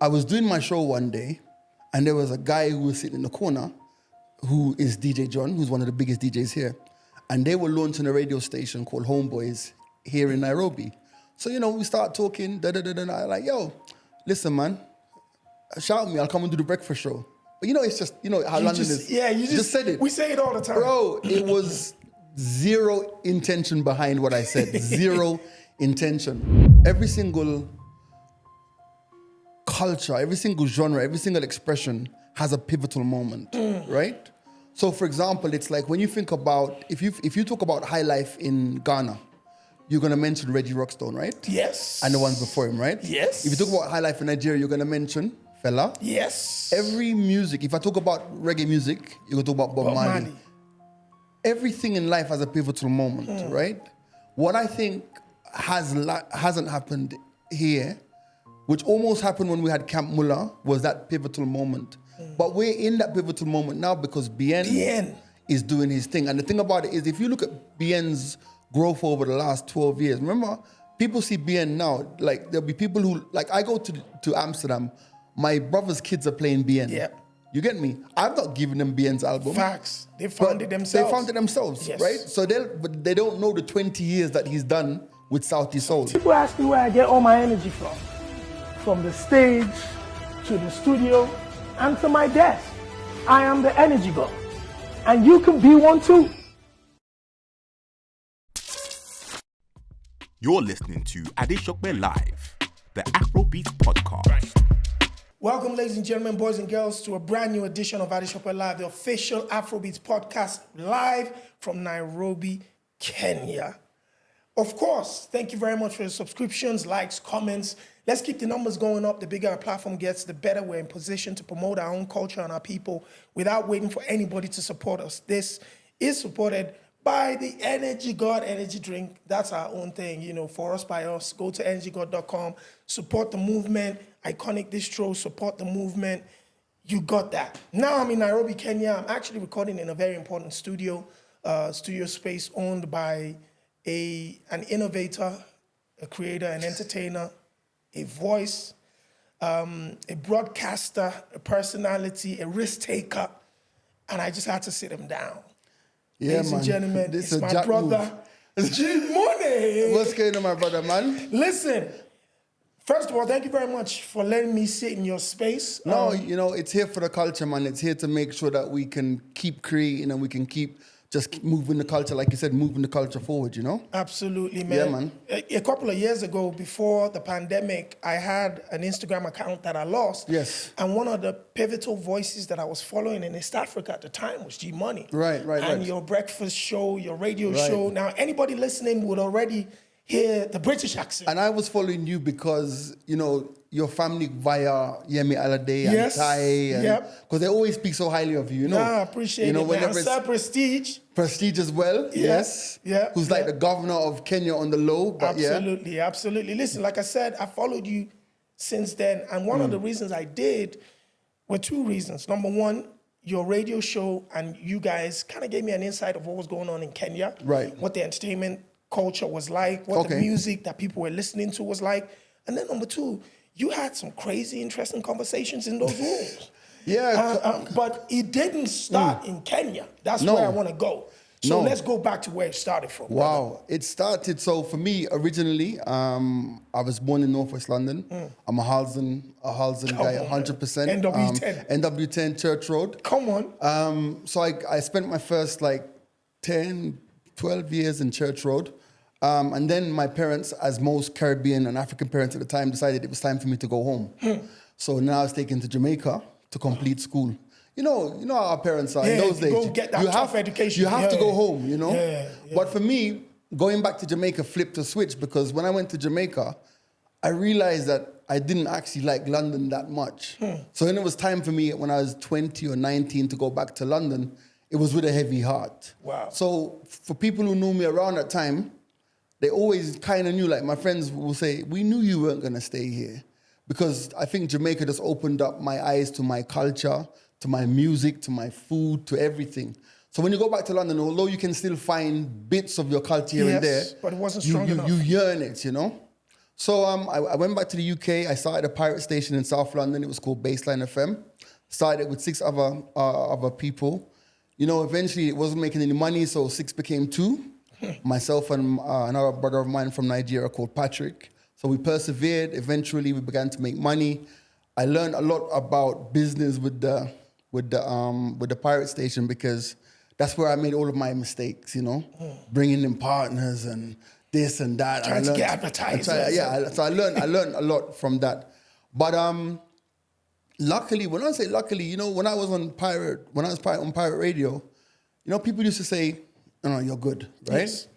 I was doing my show one day, and there was a guy who was sitting in the corner, who is DJ John, who's one of the biggest DJs here. And they were launching a radio station called Homeboys here in Nairobi. So, we start talking, and I'm like, yo, listen, man, shout me, I'll come and do the breakfast show. But it's just, how London is. Yeah, you just said it. We say it all the time. Bro, it was zero intention behind what I said. Zero intention. Every single culture, every single genre, every single expression has a pivotal moment, right? So, for example, it's like when you think about, if you talk about high life in Ghana, you're going to mention Reggie Rockstone, right? Yes. And the ones before him, right? Yes. If you talk about high life in Nigeria, you're going to mention Fela. Yes. Every music, if I talk about reggae music, you're going to talk about Bob Marley. Everything in life has a pivotal moment, right? What I think hasn't happened here, which almost happened when we had Camp Muller, was that pivotal moment. But we're in that pivotal moment now because Bien is doing his thing. And the thing about it is, if you look at Bien's growth over the last 12 years, remember, people see Bien now, like there'll be people who, like I go to Amsterdam, my brother's kids are playing Bien. Yeah. You get me? I'm not giving them Bien's album. Facts. They found it themselves. They found it themselves, yes. right? So they don't know the 20 years that he's done with Southeast Soul. People ask me where I get all my energy from. From the stage to the studio and to my desk. I am the energy god. And you can be one too. You're listening to Adeshokwe Live, the Afrobeats podcast. Welcome, ladies and gentlemen, boys and girls, to a brand new edition of Adeshokwe Live, the official Afrobeats podcast, live from Nairobi, Kenya. Of course, thank you very much for your subscriptions, likes, comments. Let's keep the numbers going up. The bigger our platform gets, the better we're in position to promote our own culture and our people without waiting for anybody to support us. This is supported by the Energy God Energy Drink. That's our own thing, for us, by us. Go to energygod.com, support the movement, iconic distro, support the movement. You got that. Now I'm in Nairobi, Kenya. I'm actually recording in a very important studio space owned by an innovator, a creator, an entertainer, a voice, a broadcaster, a personality, a risk taker, and I just had to sit him down. Yeah, Ladies and gentlemen, this it's my brother, G-Money. What's going on, my brother, man? Listen, first of all, thank you very much for letting me sit in your space. No, it's here for the culture, man. It's here to make sure that we can keep creating and we can keep just moving the culture, like you said, moving the culture forward, Absolutely, man. Yeah, man. A couple of years ago, before the pandemic, I had an Instagram account that I lost. Yes. And one of the pivotal voices that I was following in East Africa at the time was G-Money. Right. And your breakfast show, your radio show. Now, anybody listening would already hear the British accent. And I was following you because, your family via Yemi Alade and Tai. Because they always speak so highly of you, I appreciate it, man. Sir Prestige. Prestige as well, yes. Yeah. Who's like the governor of Kenya on the low. But Absolutely. Listen, like I said, I followed you since then. And one of the reasons I did were two reasons. Number one, your radio show and you guys kind of gave me an insight of what was going on in Kenya. Right. What the entertainment culture was like, what the music that people were listening to was like. And then number two, you had some crazy, interesting conversations in those rooms. But it didn't start in Kenya. That's where I want to go. So let's go back to where it started from. Wow. Brother. It started, so for me, originally, I was born in Northwest London. I'm a Halsden guy, 100%. NW10. NW10 Church Road. Come on. So I spent my first 10, 12 years in Church Road. And then my parents, as most Caribbean and African parents at the time, decided it was time for me to go home. So now I was taken to Jamaica to complete school. You know how our parents are in those days. Go get that tough education. You have to go home, Yeah. But for me, going back to Jamaica flipped a switch because when I went to Jamaica, I realized that I didn't actually like London that much. So when it was time for me, when I was 20 or 19, to go back to London, it was with a heavy heart. Wow. So for people who knew me around that time, they always kind of knew, like my friends will say, we knew you weren't going to stay here. Because I think Jamaica just opened up my eyes to my culture, to my music, to my food, to everything. So when you go back to London, although you can still find bits of your culture here and there, but it wasn't strong enough. You yearn it, So I went back to the UK. I started a pirate station in South London. It was called Baseline FM. Started with 6 other people. You know, eventually it wasn't making any money, so 6 became 2. Myself and another brother of mine from Nigeria called Patrick. So we persevered. Eventually we began to make money. I learned a lot about business with the pirate station because that's where I made all of my mistakes, you know, bringing in partners and this and that. Trying to get advertisers. So I learned a lot from that. But luckily, when I say luckily, you know, when I was on pirate radio, you know, people used to say, "No, you're good," right? Yes.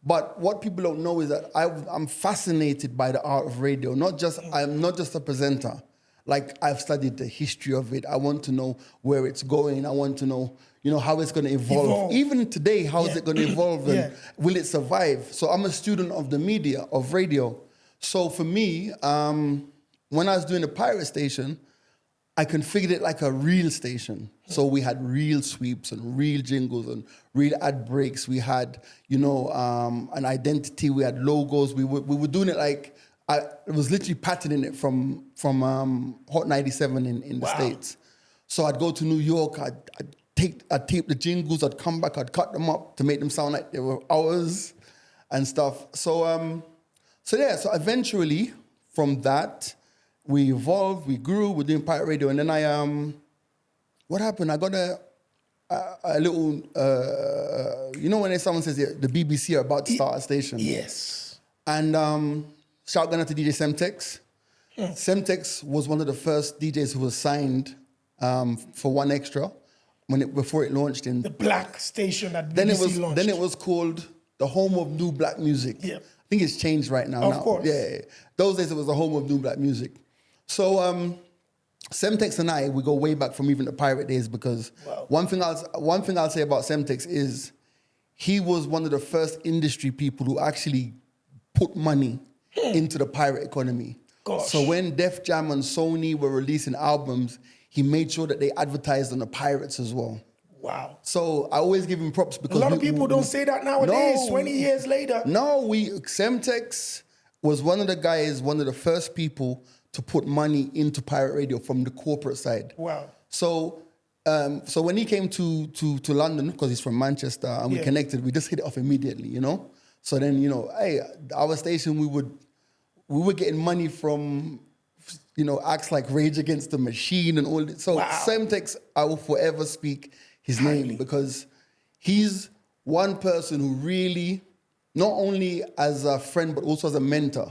But what people don't know is that I'm fascinated by the art of radio. I'm not just a presenter. Like, I've studied the history of it. I want to know where it's going. I want to know, you know, how it's going to evolve. Even today, how is it going to evolve and will it survive? So I'm a student of the media, of radio. So for me, when I was doing the pirate station, I configured it like a real station. So we had real sweeps and real jingles and real ad breaks. We had, you know, an identity. We had logos. We were doing it like, I was literally patterning it from Hot 97 in the States. So I'd go to New York, I'd tape the jingles, I'd come back, I'd cut them up to make them sound like they were ours and stuff. So eventually from that, we evolved, we grew, we're doing pirate radio. And then what happened? I got a little, you know when someone says the BBC are about to start a station? Yes. And shout out to DJ Semtex. Semtex was one of the first DJs who was signed for One Extra before it launched in the black station that BBC launched. Then it was called the home of new black music. Yeah. I think it's changed right now. Of course. Yeah. Those days it was the home of new black music. So Semtex and I, we go way back from even the pirate days because one thing I'll say about Semtex is he was one of the first industry people who actually put money into the pirate economy. Gosh. So when Def Jam and Sony were releasing albums, he made sure that they advertised on the pirates as well. Wow. So I always give him props because a lot of people don't say that nowadays, 20 years later. No, Semtex was one of the first people to put money into pirate radio from the corporate side. Wow. So when he came to London, because he's from Manchester, and we connected, we just hit it off immediately, you know? So then, you know, hey, our station, we were getting money from, you know, acts like Rage Against the Machine and all that. So Semtex, I will forever speak his name because he's one person who really, not only as a friend, but also as a mentor.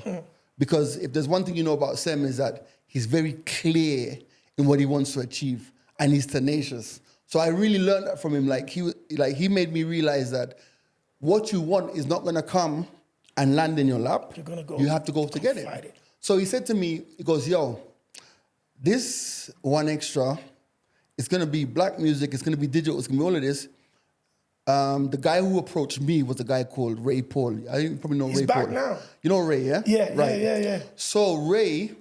Because if there's one thing you know about Sem is that he's very clear in what he wants to achieve and he's tenacious. So I really learned that from him. He made me realize that what you want is not gonna come and land in your lap. You're gonna go. You have to go to get it. So he said to me, he goes, yo, this One Extra, it's gonna be black music, it's gonna be digital, it's gonna be all of this. The guy who approached me was a guy called Ray Paul. I probably know Ray Paul. He's back now. You know Ray, yeah? Yeah, right. yeah. So Ray,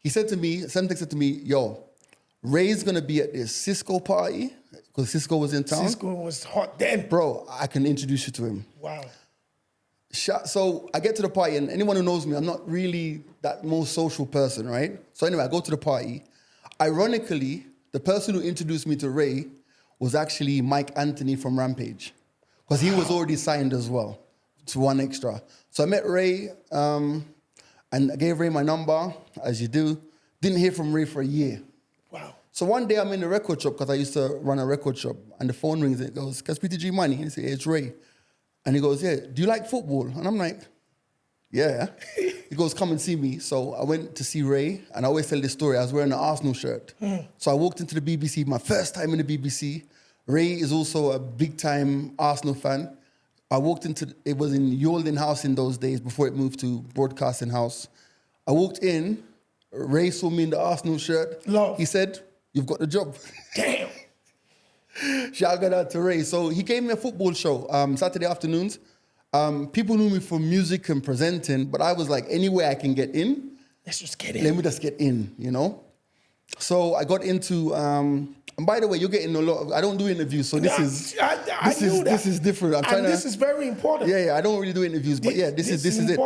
Semtex said to me, yo, Ray's gonna be at this Cisco party, because Cisco was in town. Cisco was hot then. Bro, I can introduce you to him. Wow. So I get to the party, and anyone who knows me, I'm not really that most social person, right? So anyway, I go to the party. Ironically, the person who introduced me to Ray was actually Mike Anthony from Rampage, because he was already signed as well to One Extra. So I met Ray, and I gave Ray my number, as you do. Didn't hear from Ray for a year. Wow. So one day I'm in the record shop, because I used to run a record shop, and the phone rings and it goes, "Can I speak to G Money?" And I say, "Yeah, it's Ray." And he goes, "Yeah, do you like football?" And I'm like, "Yeah." He goes, "Come and see me." So I went to see Ray, and I always tell this story. I was wearing an Arsenal shirt. So I walked into the BBC, my first time in the BBC. Ray is also a big-time Arsenal fan. I walked into, it was in Yolden House in those days, before it moved to Broadcasting House. I walked in, Ray saw me in the Arsenal shirt. Love. He said, "You've got the job." Damn. Shout out to Ray. So he gave me a football show, Saturday afternoons. People knew me for music and presenting, but I was like, anywhere I can get in, let's just get in. Let me just get in, you know? So I got into, and by the way, you're getting a lot of, I don't do interviews, so this is different. This is very important. Yeah, I don't really do interviews, but yeah, this is it.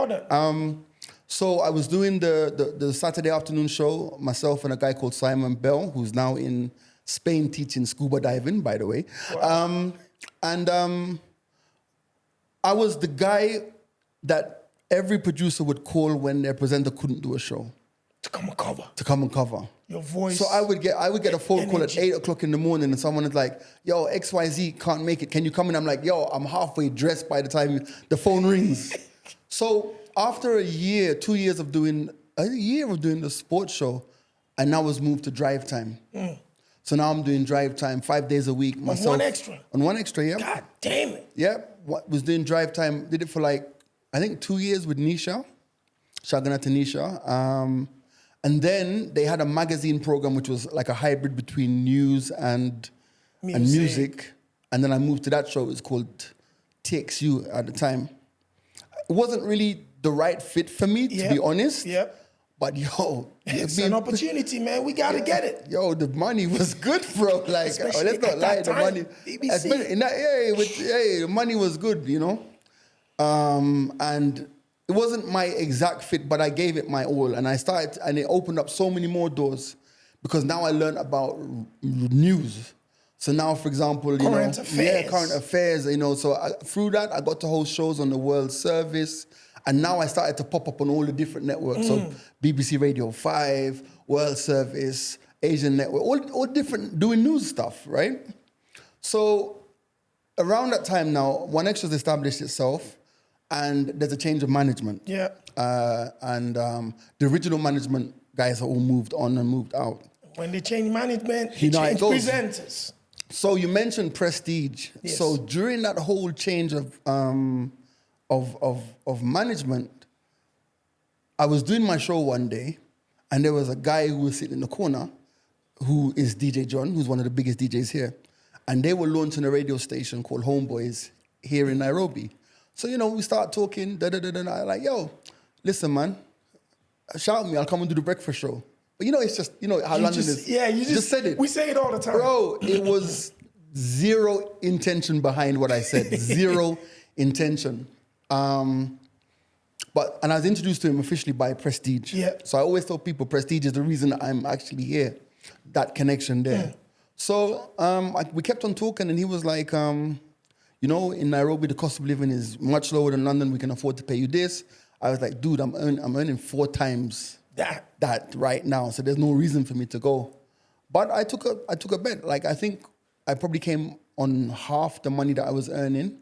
So I was doing the Saturday afternoon show, myself and a guy called Simon Bell, who's now in Spain teaching scuba diving, by the way. Wow. I was the guy that every producer would call when their presenter couldn't do a show. To come and cover. To come and cover. Your voice. So I would get a phone call at energy. 8 o'clock in the morning and someone is like, yo, XYZ can't make it. Can you come in? I'm like, yo, I'm halfway dressed by the time the phone rings. So after a year, 2 years of doing the sports show, I now was moved to drive time. So now I'm doing drive time 5 days a week. Myself, On 1Xtra? On 1Xtra, yeah. God damn it. Yeah, was doing drive time. Did it for like, I think 2 years with Nisha. Shout out to Nisha. And then they had a magazine program which was like a hybrid between news and music. And then I moved to that show. It was called TXU at the time. It wasn't really the right fit for me, to be honest. Yep. But yo, It's an opportunity, man. We gotta get it. Yo, the money was good, bro. Like, Especially let's not at lie, that the time, money. BBC. Especially in that area, the money was good, you know. And it wasn't my exact fit, but I gave it my all, and and it opened up so many more doors because now I learned about news. So now, for example, Current affairs. Current affairs. You know, so through that, I got to host shows on the World Service. And now I started to pop up on all the different networks. So BBC Radio 5, World Service, Asian Network, all different, doing news stuff, right? So around that time now, 1Xtra's established itself and there's a change of management. Yeah. The original management guys are all moved on and moved out. When they change management, You they know how it change goes. presenters. So you mentioned Prestige. Yes. So during that whole change of management, I was doing my show one day, and there was a guy who was sitting in the corner, who is DJ John, who's one of the biggest DJs here, and they were launching a radio station called Homeboys here in Nairobi. So we start talking. And I'm like, yo, listen, man, shout me. I'll come and do the breakfast show. But it's just how London is. Yeah, you just said it. We say it all the time, bro. It was zero intention behind what I said. Zero intention. And I was introduced to him officially by Prestige. Yeah. So I always tell people Prestige is the reason I'm actually here. That connection there. Yeah. So we kept on talking, and he was like, in Nairobi the cost of living is much lower than London. We can afford to pay you this. I was like, dude, I'm earning 4 times that right now. So there's no reason for me to go. But I took a bet. Like I think I probably came on half the money that I was earning.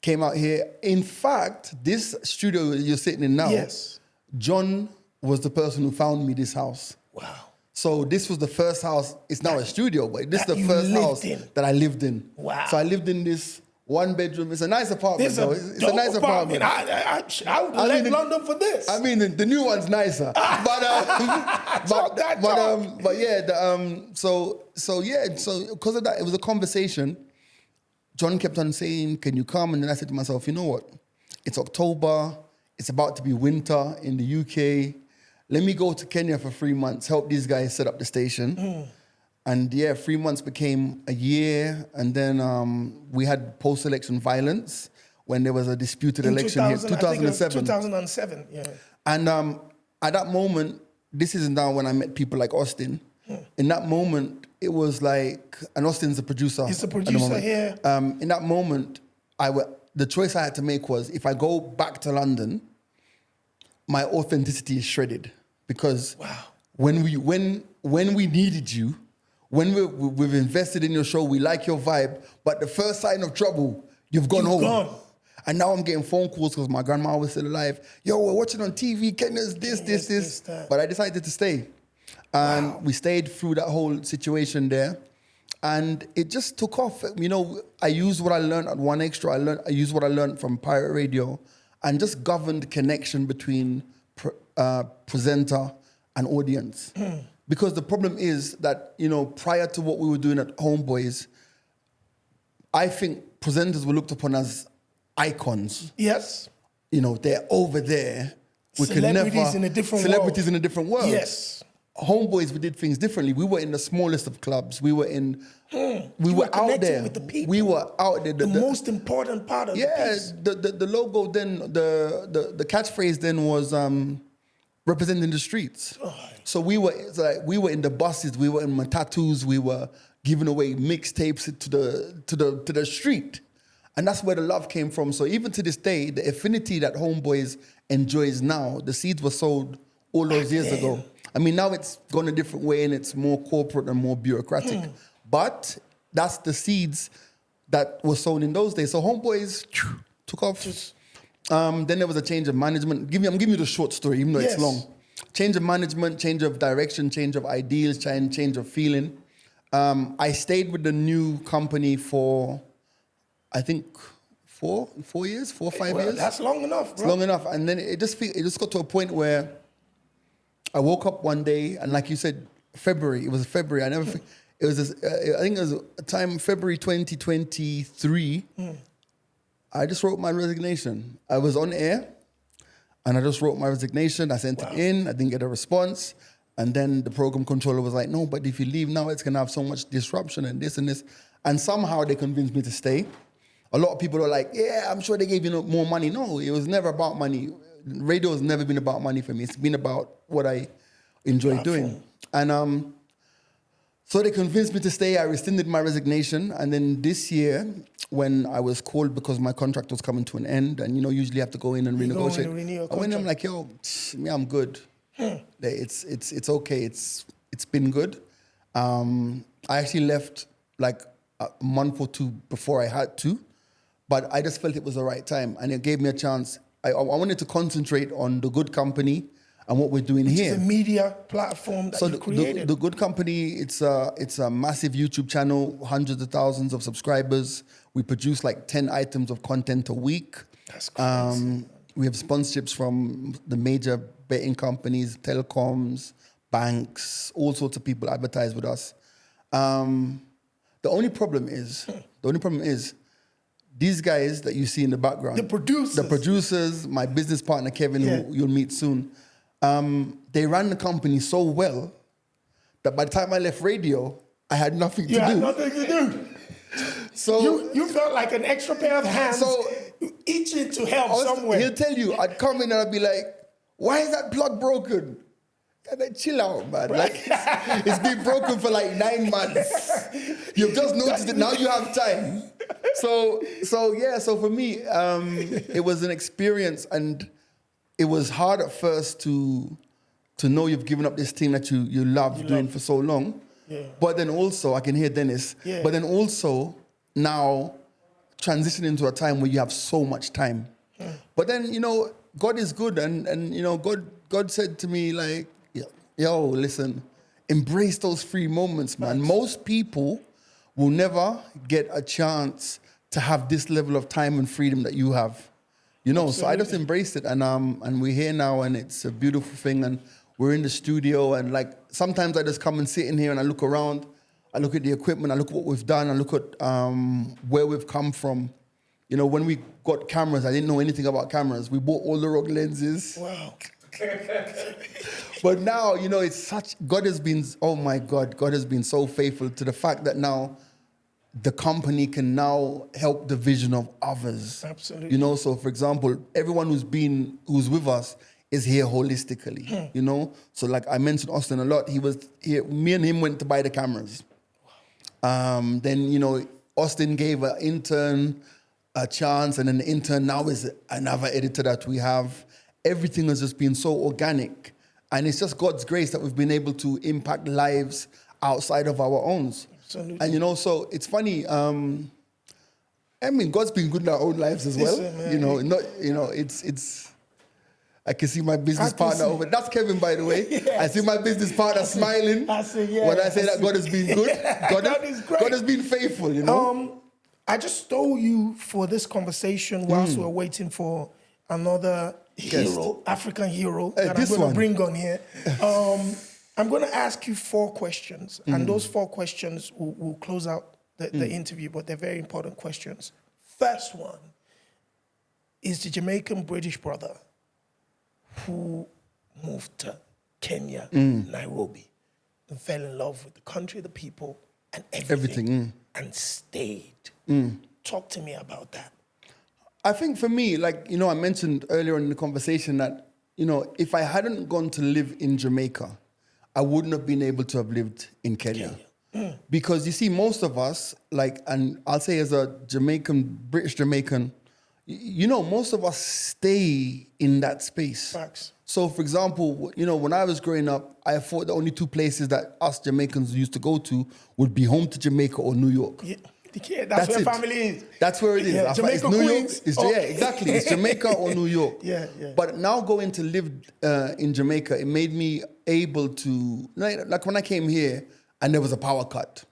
Came out here. In fact, this studio you're sitting in now, Yes. John was the person who found me this house. Wow. So this was the first house. It's now a studio, but this is that the you first lived house in. that I lived in. Wow. So I lived in this 1 bedroom. It's a nice apartment, This though. is It's a nice apartment. I would leave London for this. I mean, the new one's nicer. Talk that talk. So because of that, it was a conversation. John kept on saying, can you come? And then I said to myself, you know what? It's October. It's about to be winter in the UK. Let me go to Kenya for 3 months, help these guys set up the station. And 3 months became a year. And then we had post-election violence when there was a disputed election here, 2007. 2007, yeah. And at that moment, this is now when I met people like Austin. In that moment, it was like, and Austin's the producer. He's the at the producer moment. here. In that moment, the choice I had to make was, if I go back to London, my authenticity is shredded. Because when we needed you, when we've invested in your show, we like your vibe, but the first sign of trouble, you've gone home. And now I'm getting phone calls because my grandma was still alive. Yo, we're watching on TV, Kenya's this. that. But I decided to stay. And we stayed through that whole situation there. And it just took off. I used what I learned at 1Xtra. I used what I learned from Pirate Radio and just governed connection between presenter and audience. Because the problem is that, prior to what we were doing at Homeboys, I think presenters were looked upon as icons. Yes. They're over there. Celebrities in a different world. Yes. Homeboys, we did things differently. We were in the smallest of clubs. We were we were out there. With the people. We were out there. The most important part of the piece. the logo then, the catchphrase then was representing the streets. So we were in the buses, we were in matatus, we were giving away mixtapes to the street. And that's where the love came from. So even to this day, the affinity that Homeboys enjoys now, the seeds were sowed all those years ago. I mean, now it's gone a different way and it's more corporate and more bureaucratic. But that's the seeds that were sown in those days. So Homeboys took off. Then there was a change of management. I'm giving you the short story, even though it's long. Change of management, change of direction, change of ideals, change of feeling. I stayed with the new company for, I think, 4 or 5 years. That's long enough, bro. It's long enough. And then it just got to a point where I woke up one day, and like you said, February. It was February. I think it was a time, February 2023. I just wrote my resignation. I was on air, and I just wrote my resignation. I sent it in. I didn't get a response. And then the program controller was like, no, but if you leave now, it's going to have so much disruption and this and this. And somehow they convinced me to stay. A lot of people are like, yeah, I'm sure they gave you more money. No, it was never about money. Radio has never been about money for me. It's been about what I enjoy doing. And so they convinced me to stay. I rescinded my resignation. And then this year, when I was called because my contract was coming to an end, and usually you have to go in and renegotiate. I went in, I'm like, yo, me, I'm good. It's okay. It's been good. I actually left like a month or two before I had to, but I just felt it was the right time, and it gave me a chance. I wanted to concentrate on the Good Company and what we're doing here. It's a media platform that you created. The Good Company, it's a massive YouTube channel, hundreds of thousands of subscribers. We produce like 10 items of content a week. That's crazy. We have sponsorships from the major betting companies, telecoms, banks, all sorts of people advertise with us. The only problem is these guys that you see in the background, the producers, my business partner Kevin, who you'll meet soon, they ran the company so well that by the time I left radio, I had nothing to do. You had nothing to do. So you felt like an extra pair of hands, itching to help somewhere. He'll tell you, I'd come in and I'd be like, why is that plug broken? And then chill out, man. Like it's been broken for like 9 months. You've just noticed it, now you have time. So for me, it was an experience, and it was hard at first to know you've given up this thing that you love doing for so long. Yeah. But then also, I can hear Dennis, but then also now transitioning into a time where you have so much time. But then, God is good, and God said to me, like, yo, listen, embrace those free moments, man. Most people will never get a chance to have this level of time and freedom that you have. So I just embraced it, and we're here now, and it's a beautiful thing, and we're in the studio, and like sometimes I just come and sit in here and I look around, I look at the equipment, I look at what we've done, I look at where we've come from. When we got cameras, I didn't know anything about cameras. We bought all the wrong lenses. Wow. But now, it's such, God has been so faithful to the fact that now the company can now help the vision of others. Absolutely. So for example, everyone who's with us is here holistically, So like I mentioned Austin a lot, he was here, me and him went to buy the cameras. Then, Austin gave an intern a chance, and then the intern now is another editor that we have. Everything has just been so organic, and it's just God's grace that we've been able to impact lives outside of our own. Absolutely. And so it's funny. God's been good in our own lives as well. It's. I can see my business partner over. That's Kevin, by the way. Yes. I see my business partner smiling when I say that God has been good. God has been faithful. I just stole you for this conversation whilst we're waiting for another hero, African hero, that I'm going to bring on here. I'm going to ask you 4 questions, and those 4 questions will close out the interview, but they're very important questions. First one is the Jamaican British brother who moved to Kenya, Nairobi, and fell in love with the country, the people, and everything. And stayed. Talk to me about that. I think for me, like, I mentioned earlier in the conversation that you know, if I hadn't gone to live in Jamaica, I wouldn't have been able to have lived in Kenya. Because you see, most of us, like, and I'll say as a British Jamaican, you know, most of us stay in that space. Facts. So, for example, you know, when I was growing up, I thought the only two places that us Jamaicans used to go to would be home to Jamaica or New York. Yeah, that's where it. family is. That's where it is. Yeah, Jamaica, it's New Queens. York. Yeah, exactly. It's Jamaica or New York. Yeah. But now going to live in Jamaica, it made me able to, like when I came here and there was a power cut.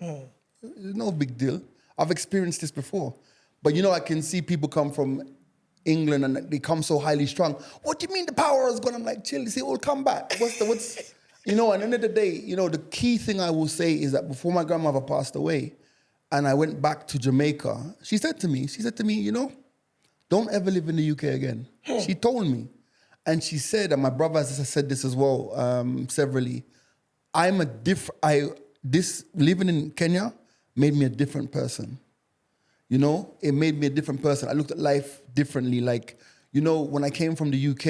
No big deal. I've experienced this before. But you know, I can see people come from England and they come so highly strung. What do you mean the power is gone? I'm like, chill, see, it will come back. What's you know, at the end of the day, you know, the key thing I will say is that before my grandmother passed away and I went back to Jamaica, she said to me, you know, don't ever live in the UK again. She told me. And she said, and my brother has said this as well, severally, living in Kenya made me a different person. You know, it made me a different person. I looked at life differently. Like, you know, when I came from the UK,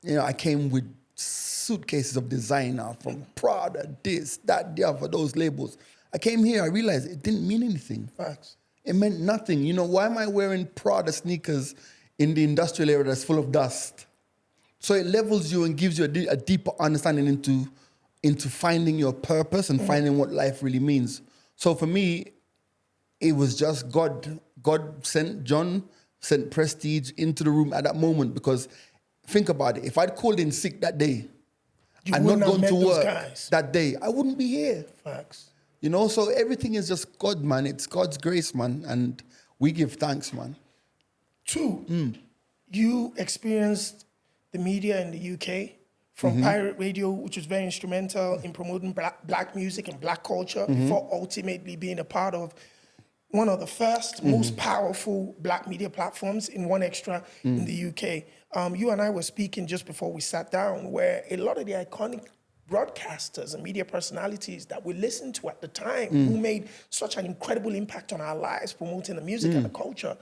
you know, I came with suitcases of designer from Prada, this, that, the other, those labels. I came here, I realized it didn't mean anything. Facts. It meant nothing. You know, why am I wearing Prada sneakers in the industrial area that's full of dust? So it levels you and gives you a deeper understanding into finding your purpose and finding what life really means. So for me, it was just God. God sent Prestige into the room at that moment, because think about it. If I'd called in sick that day and not gone to work that day, I wouldn't be here. Facts. You know, so everything is just God, man. It's God's grace, man. And we give thanks, man. 2, you experienced the media in the UK from pirate radio, which was very instrumental in promoting black music and black culture, before ultimately being a part of one of the first, most powerful black media platforms in One Extra in the UK. You and I were speaking just before we sat down, where a lot of the iconic broadcasters and media personalities that we listened to at the time, who made such an incredible impact on our lives, promoting the music and the culture,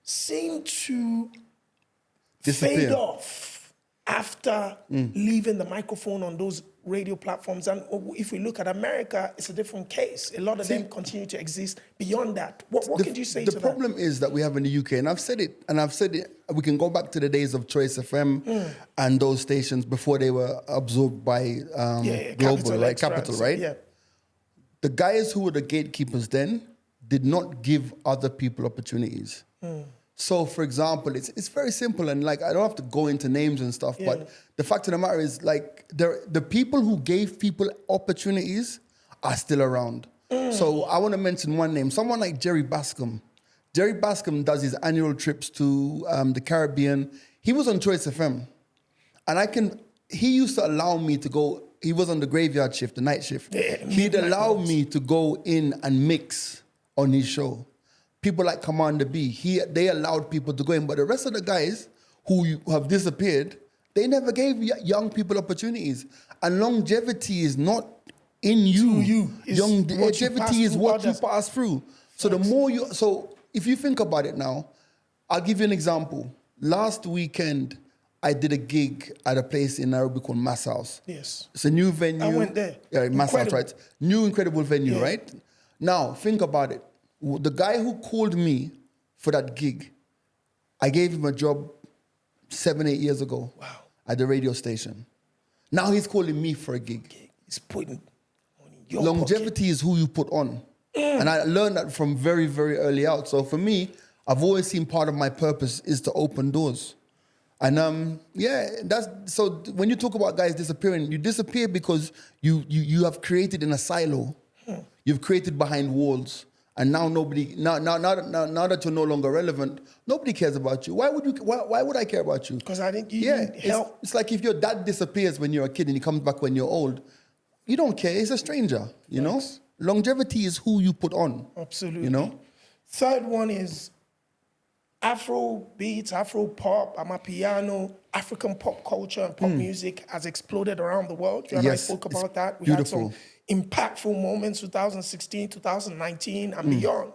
seem to fade off after leaving the microphone on those radio platforms. And if we look at America, it's a different case. A lot of them continue to exist beyond that. What could you say to that? The problem is that we have in the UK, and I've said it, we can go back to the days of Choice FM and those stations before they were absorbed by Global, right? Capital, right? Yeah. The guys who were the gatekeepers then did not give other people opportunities. So, for example, it's very simple, and like I don't have to go into names and stuff, but the fact of the matter is, like, the people who gave people opportunities are still around. So I want to mention one name, someone like Jerry Bascom. Jerry Bascom does his annual trips to the Caribbean. He was on Choice FM, and he used to allow me to go. He was on the graveyard shift, the night shift. He'd allow me to go in and mix on his show. People like Commander B, they allowed people to go in, but the rest of the guys who have disappeared, they never gave young people opportunities. And longevity is not in you. Longevity is what you pass through. So so if you think about it now, I'll give you an example. Last weekend, I did a gig at a place in Nairobi called Mass House. Yes. It's a new venue. I went there. Yeah, Mass House, right? New incredible venue, right? Now, think about it. The guy who called me for that gig, I gave him a job 7-8 years ago at the radio station. Now he's calling me for a gig. He's putting money in your Longevity is who you put on. And I learned that from very, very early out. So for me, I've always seen part of my purpose is to open doors. And so when you talk about guys disappearing, you disappear because you have created in a silo. You've created behind walls. And now now that you're no longer relevant, nobody cares about you. Why would I care about you? Because I think you need help. It's like if your dad disappears when you're a kid and he comes back when you're old, you don't care. He's a stranger, you know? Longevity is who you put on. Absolutely. You know? Third one is Afrobeats, Afro-pop, Amapiano, African pop culture and pop music has exploded around the world. You and I spoke about that. We had some impactful moments, 2016, 2019, and beyond.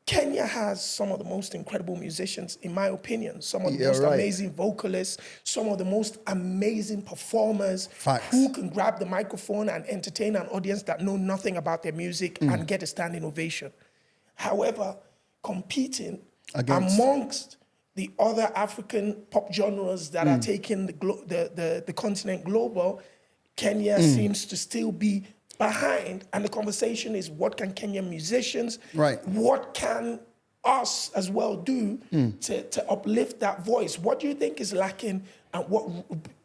Kenya has some of the most incredible musicians, in my opinion, some of the most right. amazing vocalists, some of the most amazing performers Facts. who can grab the microphone and entertain an audience that know nothing about their music and get a standing ovation. However, competing amongst the other African pop genres that are taking the continent global, Kenya seems to still be behind. And the conversation is, what can Kenyan musicians, what can us as well do to uplift that voice? What do you think is lacking, and what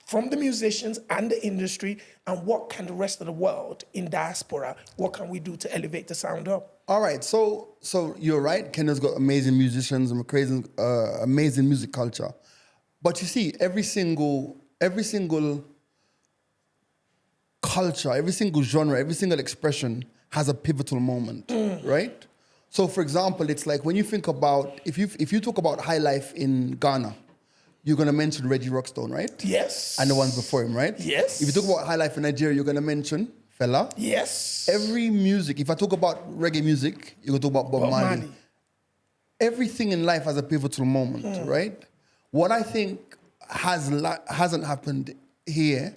from the musicians and the industry, and what can the rest of the world in diaspora, what can we do to elevate the sound up? All right, so you're right. Kenya's got amazing musicians and crazy, amazing music culture. But you see, every single culture, every single genre, every single expression has a pivotal moment, right? So, for example, it's like when you think about, if you talk about high life in Ghana, you're going to mention Reggie Rockstone, right? Yes. And the ones before him, right? Yes. If you talk about high life in Nigeria, you're going to mention Fela. Yes. Every music, if I talk about reggae music, you're going to talk about Bob Marley. Everything in life has a pivotal moment, right? What I think hasn't happened here,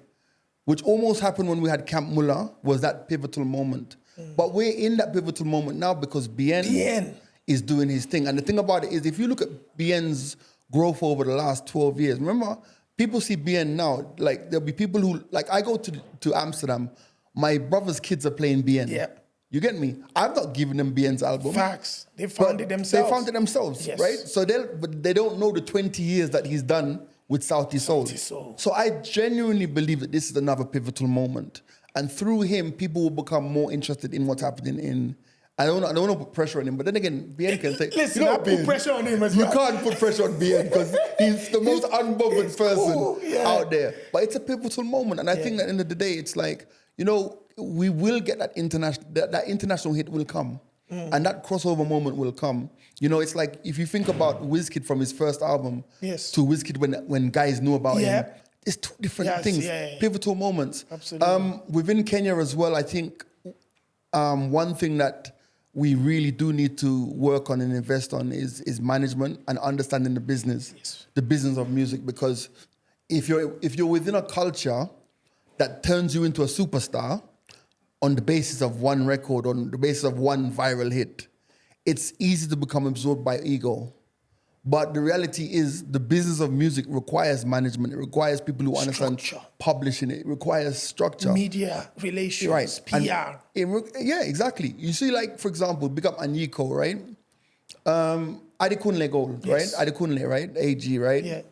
which almost happened when we had Camp Muller, was that pivotal moment. But we're in that pivotal moment now because Bien is doing his thing. And the thing about it is, if you look at Bien's growth over the last 12 years, remember, people see Bien now, like there'll be people who, like I go to Amsterdam, my brother's kids are playing Bien. Yeah. You get me? I'm not giving them Bien's album. Facts. They found it themselves. They found it themselves, Yes. right? So but they don't know the 20 years that he's done with Southie Soul. So I genuinely believe that this is another pivotal moment. And through him, people will become more interested in what's happening in... I don't want to put pressure on him, but then again, Bien can take... Listen, I put pressure on him as well. You can't put pressure on Bien because he's the most unbothered person out there. But it's a pivotal moment. And I think at the end of the day, it's like, you know, we will get that international hit will come. And that crossover moment will come. You know, it's like if you think about Wizkid from his first album to Wizkid when guys knew about him, it's two different things, pivotal moments. Absolutely. Within Kenya as well, I think one thing that we really do need to work on and invest on is management and understanding the business, the business of music. Because if you're within a culture that turns you into a superstar on the basis of one record, on the basis of one viral hit, it's easy to become absorbed by ego. But the reality is the business of music requires management. It requires people who understand publishing. It requires structure. Media relations, PR. Yeah, exactly. You see, like, for example, big up Anyiko, right? Adekunle Gold, right? Adekunle, right? AG, right? Yeah.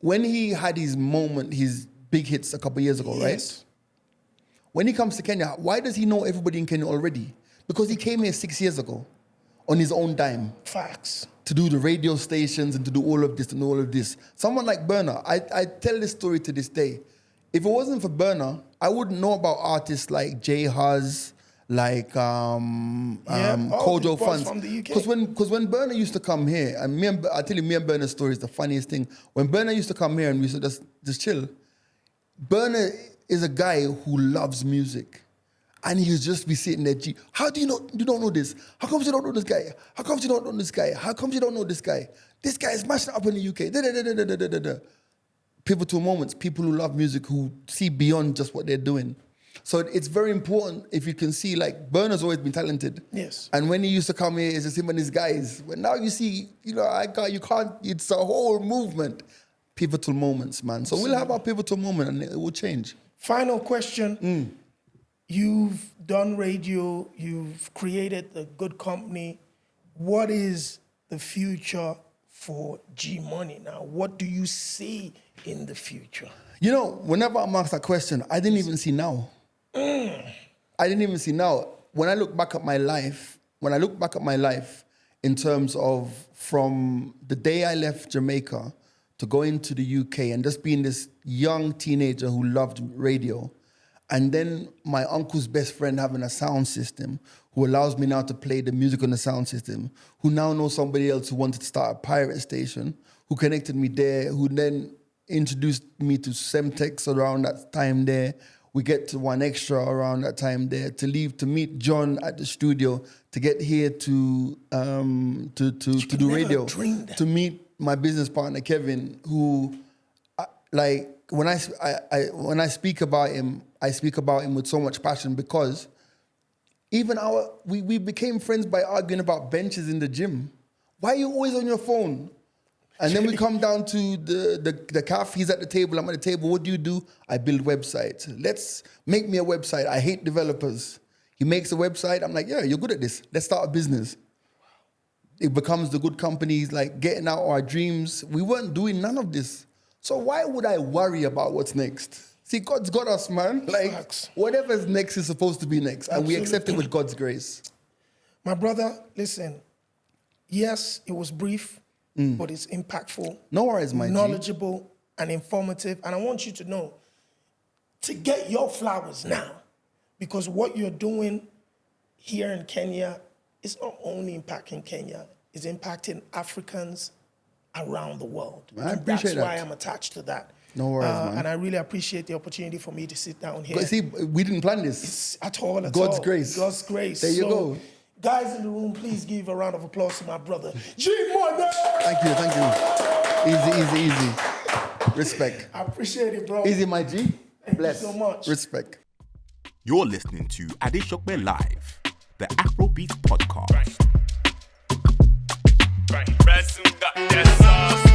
When he had his moment, his big hits a couple years ago, right? When he comes to Kenya, why does he know everybody in Kenya already? Because he came here 6 years ago on his own dime. Facts. To do the radio stations and to do all of this and all of this. Someone like Burner, I tell this story to this day. If it wasn't for Burner, I wouldn't know about artists like Jay Huz, like Kojo Funds. Because when Burner used to come here, and I tell you, me and Burner's story is the funniest thing. When Burner used to come here and we used to just chill, Burner is a guy who loves music. And he would just be sitting there, gee, how do you don't know this? How come you don't know this guy? How come you don't know this guy? How come you don't know this guy? This guy is mashing up in the UK. Pivotal moments, people who love music, who see beyond just what they're doing. So it's very important if you can see, like, Burner's always been talented. Yes. And when he used to come here, it's just him and his guys. But now you see, you can't, it's a whole movement. Pivotal moments, man. So we'll have our pivotal moment and it will change. Final question. You've done radio, you've created a good company. What is the future for G Money now? What do you see in the future? You know, whenever I'm asked that question, I didn't even see now. I didn't even see now. When I look back at my life, in terms of from the day I left Jamaica to go into the UK and just being this young teenager who loved radio, and then my uncle's best friend having a sound system who allows me now to play the music on the sound system, who now knows somebody else who wanted to start a pirate station, who connected me there, who then introduced me to Semtex around that time there, we get to One Extra around that time there, to leave to meet John at the studio, to get here to do radio, to meet my business partner Kevin, who when I speak about him, I speak about him with so much passion, because even we became friends by arguing about benches in the gym. Why are you always on your phone? And then we come down to the cafe. He's at the table, I'm at the table. What do? I build websites. Let's make me a website. I hate developers. He makes a website. I'm like, yeah, you're good at this. Let's start a business. It becomes the good companies, like getting out our dreams. We weren't doing none of this. So why would I worry about what's next? See, God's got us, man. Like, Facts. whatever's next is supposed to be next. And we accept it with God's grace. My brother, listen, yes, it was brief, but it's impactful. No worries, my G. knowledgeable and informative. And I want you to know, to get your flowers now, because what you're doing here in Kenya is not only impacting Kenya, it's impacting Africans around the world. I appreciate That's why that. I'm attached to that. No worries, man. And I really appreciate the opportunity for me to sit down here. But see, we didn't plan this. At all. God's grace. God's grace. There you go. Guys in the room, please give a round of applause to my brother, G-Money! Thank you. Easy. Respect. I appreciate it, bro. Easy, my G. Thank Bless. you so much. Respect. You're listening to Adeshokwe Live, the Afrobeats podcast. Right. Resume got that sauce.